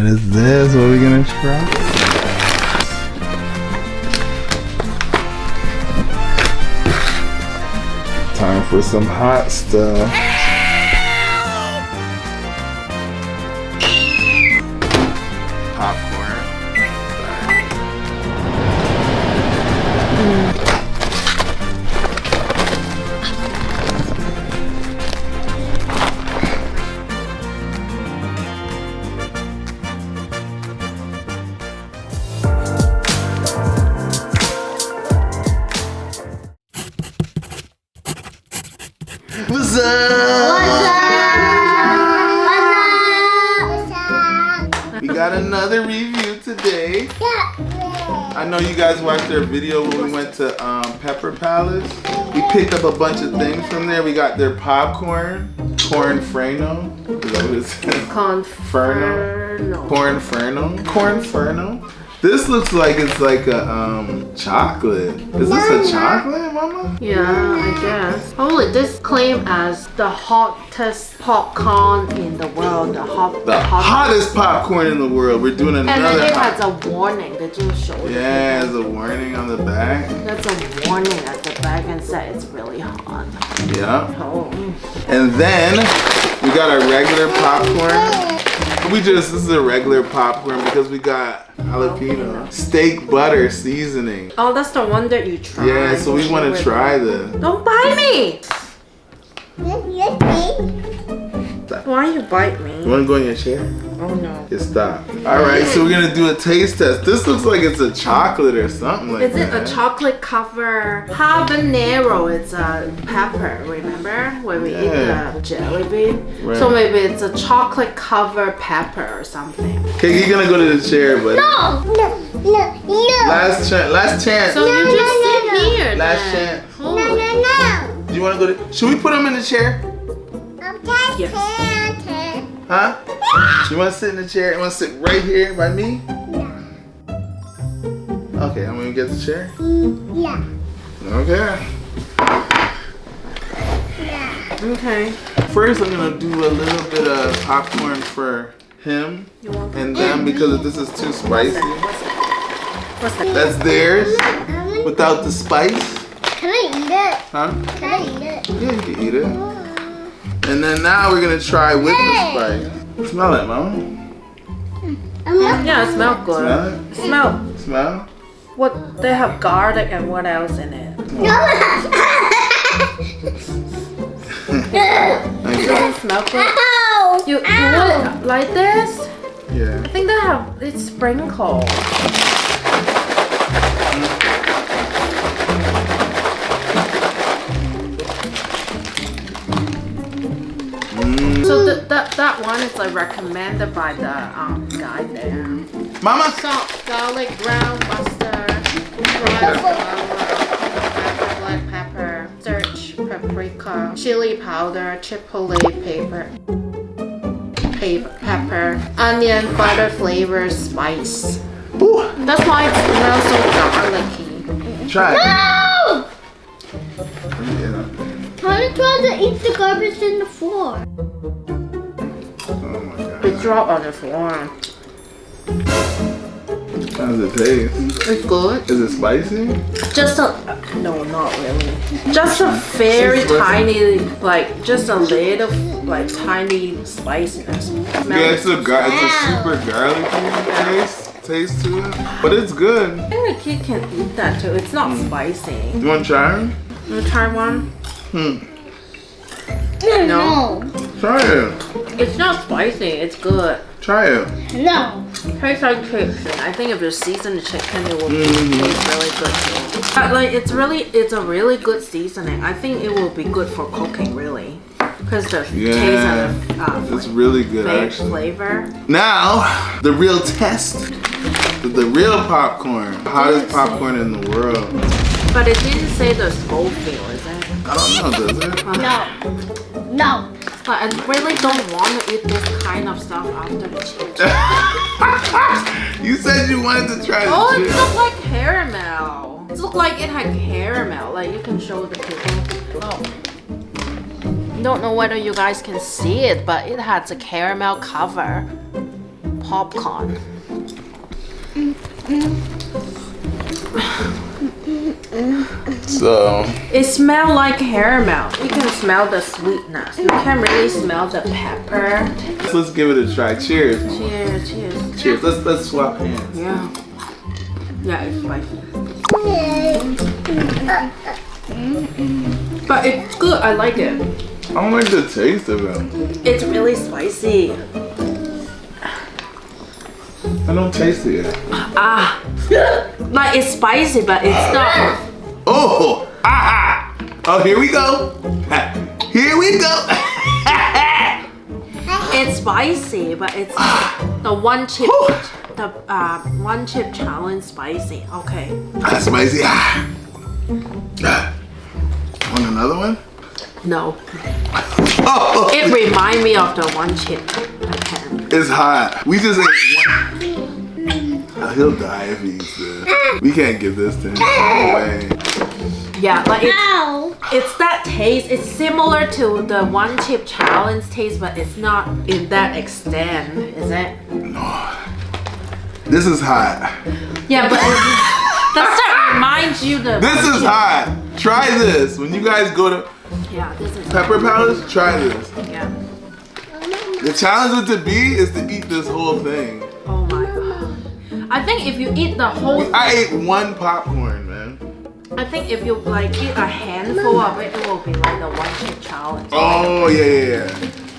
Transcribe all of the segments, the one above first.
What is this? What are we gonna try? Time for some hot stuff. Popcorn. What's up? We got another review today. I know you guys watched our video when we went to Pepper Palace. We picked up a bunch of things from there. We got their popcorn, corn freno. Is that what it says? Corn ferno. This looks like it's like a chocolate. Is this a chocolate, Mama? Yeah, I guess. Holy, this claimed as the hottest popcorn in the world. The hottest popcorn in the world. We're doing another. And then it has a warning. Did you show it? Yeah, there's a warning on the back. That's a warning at the back and said it's really hot. Yeah. Oh. And then we got our regular popcorn. This is a regular popcorn because we got jalapeno steak butter seasoning. Oh, that's the one that you tried. Yeah, so we want to try this. Don't bite me! Why you bite me? You want to go in your chair? Oh no. Just stop. Alright, so we're going to do a taste test. This looks like it's a chocolate or something like that. Is it a chocolate cover habanero? It's a pepper, remember? When we eat the jelly bean? Right. So maybe it's a chocolate cover pepper or something. Okay, you're going to go to the chair, buddy. No! Last chance. So you just sit here Last chance. No. Do you want to go to... Should we put him in the chair? Yes. Huh? You want to sit in the chair? You want to sit right here by me? Yeah. Okay, I'm going to get the chair? Yeah. Okay. Yeah. Okay. First, I'm going to do a little bit of popcorn for him. And then, because this is too spicy. What's that? That's theirs. Without the spice. Can I eat it? Huh? Can I eat it? Yeah, you can eat it. And then now we're going to try with the spice. Smell it, Mama. Yeah, it smells good. Smell it? Smell? What? They have garlic and what else in it? No. Does it smell good? Ow. You want it like this? Yeah. I think they have it's sprinkled. So that one is like recommended by the guy there. Mama! Salt, garlic, brown mustard, fried flour, black pepper, search paprika, chili powder, chipotle pepper, onion, butter flavor, spice. Ooh. That's why it smells so garlicky. Try it. No! Yeah. I'm trying to eat the garbage in the floor. Oh my god. It dropped on the floor. How does it taste? It's good. Is it spicy? Just a no, not really. Just a very tiny, like just a little, like tiny spiciness. Yeah, it's a super garlicky taste to it, but it's good. I think the kid can eat that too. It's not spicy. You want to try it? You wanna try one? No. Try it. It's not spicy. It's good. Try it. No. Tastes like chicken. I think if you season the chicken, it will taste really good too. But like it's a really good seasoning. I think it will be good for cooking really, because the taste and the it's really good actually. Flavor. Now the real test, the real popcorn, hottest popcorn in the world. But it didn't say the Schofield, is it? I don't know, does it? No. But I really don't want to eat this kind of stuff after the chicken. You said you wanted to try the Oh, it chicken. looks like caramel. It looked like it had caramel. Like you can show the people. Oh. Don't know whether you guys can see it, but it has a caramel cover. popcorn. So It smells like caramel. You can smell the sweetness. You can really smell the pepper. let's give it a try. Cheers. Cheers, cheers. Cheers. Let's swap hands. Yeah. Yeah, it's spicy. But it's good. I like it. I don't like the taste of it. It's really spicy. I don't taste it yet. Ah. Like it's spicy, but it's not. Oh, oh, here we go. Here we go. It's spicy, but it's the one chip. The one chip challenge spicy. Okay. That's spicy. Want another one? No. Oh, It reminds me of the one chip. Okay. it's hot. We just ate one. Oh, he'll die if he eats this. We can't give this to him. No way. Yeah, but Ow. it's that taste. It's similar to the one chip challenge taste, but it's not in that extent, is it? No. This is hot. Yeah, but does that remind you the? This is hot. Try this. When you guys go to Yeah, this is. Pepper Palace, try this. Yeah. The challenge with the bee is to eat this whole thing. Oh my god. I think if you eat the whole. I ate one popcorn, man. I think if you like eat a handful of it, it will be like the one chip challenge. Oh, yeah.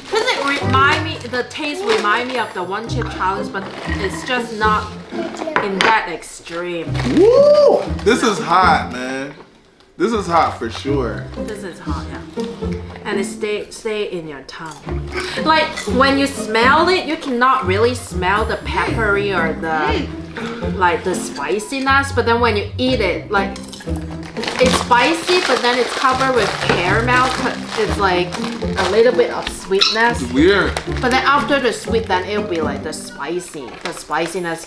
Cause it remind me, the taste remind me of the one chip challenge, but it's just not in that extreme. Woo! This is hot, man. This is hot for sure. This is hot, yeah. And it stay in your tongue. Like when you smell it, you cannot really smell the peppery or the like the spiciness, but then when you eat it, like it's spicy, but then it's covered with caramel. It's like a little bit of sweetness. It's weird. But then after the sweet, then it'll be like the spiciness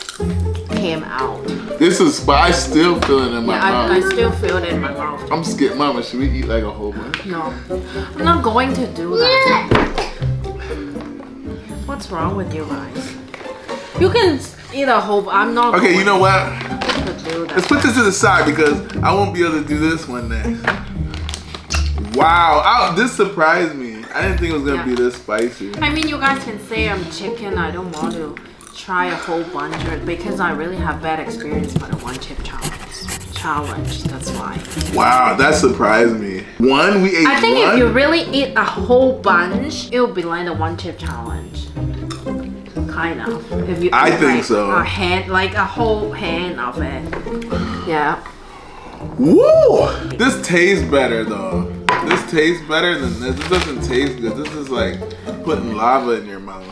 came out. This is I still feel it in my Yeah, I mouth. still feel it in my mouth. I'm scared. Mama, should we eat like a whole bunch? No, I'm not going to do that. What's wrong with you guys? You can eat a whole. I'm not. Okay, you know what? To do that. Let's put this to the side because I won't be able to do this one next. Wow, this surprised me. I didn't think it was gonna be this spicy. I mean, you guys can say I'm chicken. I don't want to try a whole bunch of it because I really have bad experience with the one chip challenge. That's why. Wow, that surprised me. We ate I think one? if you really eat a whole bunch, it will be like the one chip challenge. Kind of. If you I eat think like so. a hand, like a whole hand of it. Yeah. Woo! This tastes better though. This tastes better than this. This doesn't taste good. This is like putting lava in your mouth.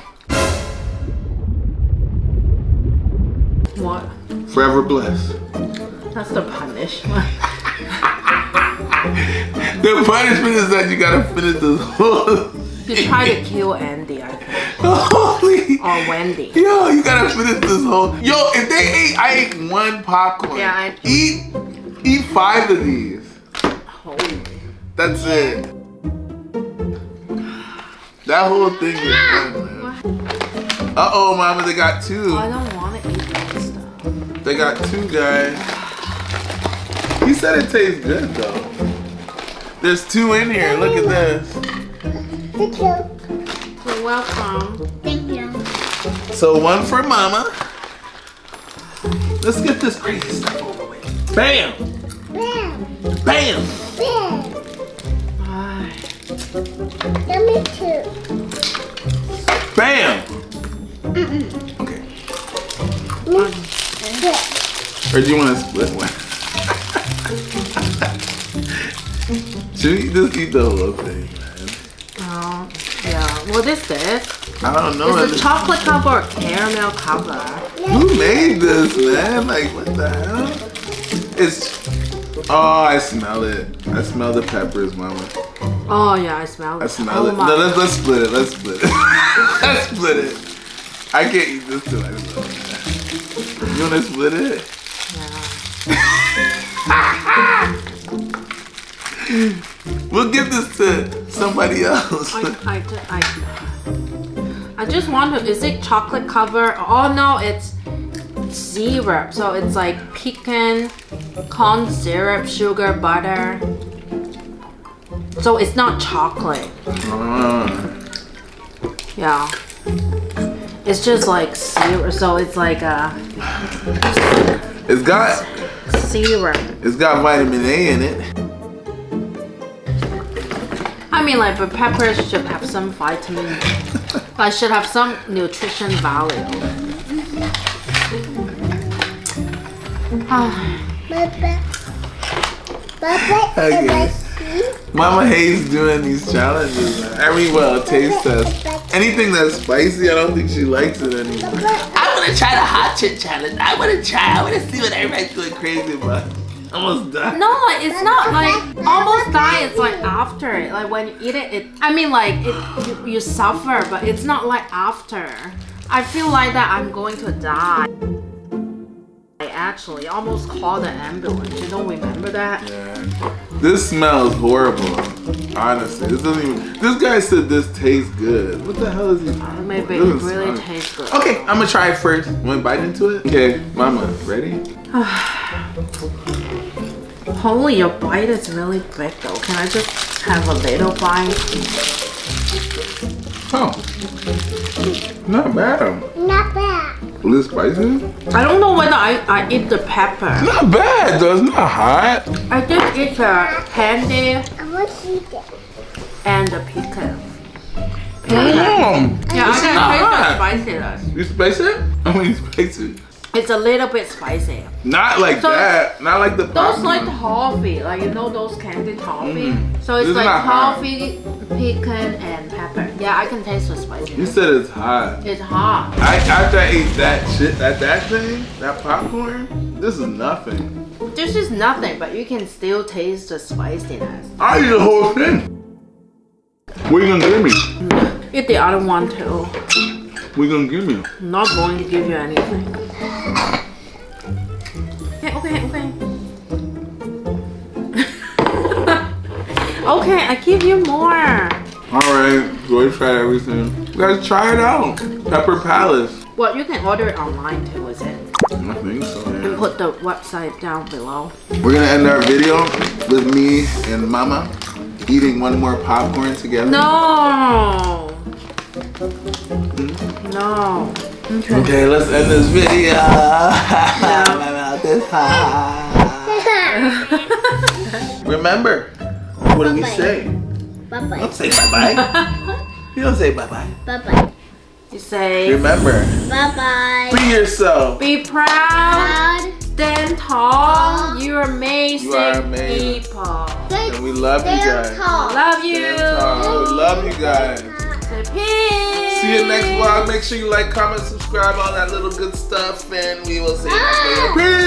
What? Forever blessed. That's the punishment. The punishment is that you gotta finish this whole. You try to kill Andy, I think. Holy. Or Wendy. Yo, you gotta finish this whole. Yo, if they ate, I ate one popcorn. Yeah, Eat 5 of these. Holy. That's it. That whole thing is done, man. Uh-oh, mama, they got 2. I don't want to eat that stuff. They got 2, guys. He said it tastes good, though. There's 2 in here. Look at this. Thank you. You're welcome. Thank you. So 1 for mama. Let's get this crazy stuff over with. Bam! Bam. Bam! Bam. Ay. Me too. Bam! Okay. Or do you want to split one? Should we just eat the whole thing, man? Yeah. What is this? I don't know. It's a chocolate cover or caramel cover. Who made this, man? Like, what the hell? It's. Oh, I smell it. I smell the peppers, mama. Oh yeah, I smell it. I smell it. my- No, let's split it. Let's split it. Let's split it. I can't eat this till myself, man. You wanna split it? We'll give this to somebody else. I just want to, is it chocolate cover? Oh no, it's syrup. So it's like pecan, corn syrup, sugar, butter. So it's not chocolate. Yeah. It's just like syrup. So it's like It's got syrup. It's got vitamin A in it. I mean, like, but peppers should have some vitamin. Like, should have some nutrition value. Okay. Mama hates doing these challenges. I mean, well, taste test. Anything that's spicy, I don't think she likes it anymore. I want to try the hot chip challenge. I want to see what everybody's going crazy about. Almost died. No, like, it's not like almost die. It's like after it. Like when you eat it, I mean, like you suffer, but it's not like after. I feel like that I'm going to die. I actually almost called the ambulance. You don't remember that? Yeah. This smells horrible. Honestly, this doesn't even. This guy said this tastes good. What the hell is he? Maybe it really tastes good. Okay, I'm gonna try it first. Want to bite into it? Okay, Mama, ready? Holy, your bite is really big though. Can I just have a little bite? Oh, not bad. Not bad. A little spicy? I don't know whether I eat the pepper. Not bad though, it's not hot. I just eat the candy I want to eat it. and the pecan. Yeah, Yeah, it's I not can hot. taste the spiciness. You spice it? I mean, spicy. It's a little bit spicy. Not like So, that. Not like the Those popcorn. like toffee, like you know those candy toffee. So it's This is like not hot. toffee, pecan, and pepper. Yeah, I can taste the You spiciness. said it's hot. It's hot. After I ate that shit, that thing, that popcorn, this is nothing. This is nothing, but you can still taste the spiciness. I eat the whole thing. What are you gonna give me? Eat the other one too. What are you gonna give me? I'm not going to give you anything. Okay. Okay, I give you more. Alright, go try everything. You guys try it out. Pepper Palace. Well, you can order it online too, is it? I think so, And yeah. put the website down below. We're gonna end our video with me and Mama eating one more popcorn together. No. No. Okay, let's end this video. My mouth is hot. Remember, what do we say? Bye-bye. Don't say bye-bye. You don't say bye-bye. Bye-bye. You say, Remember, Bye-bye. be yourself. be proud, Proud. stand tall, you're amazing, You are amazing. people. And we love you guys. Love you. Stand tall. We love you guys. Say peace. See you next vlog. Make sure you like, comment, subscribe, all that little good stuff. And we will see you next video. Peace.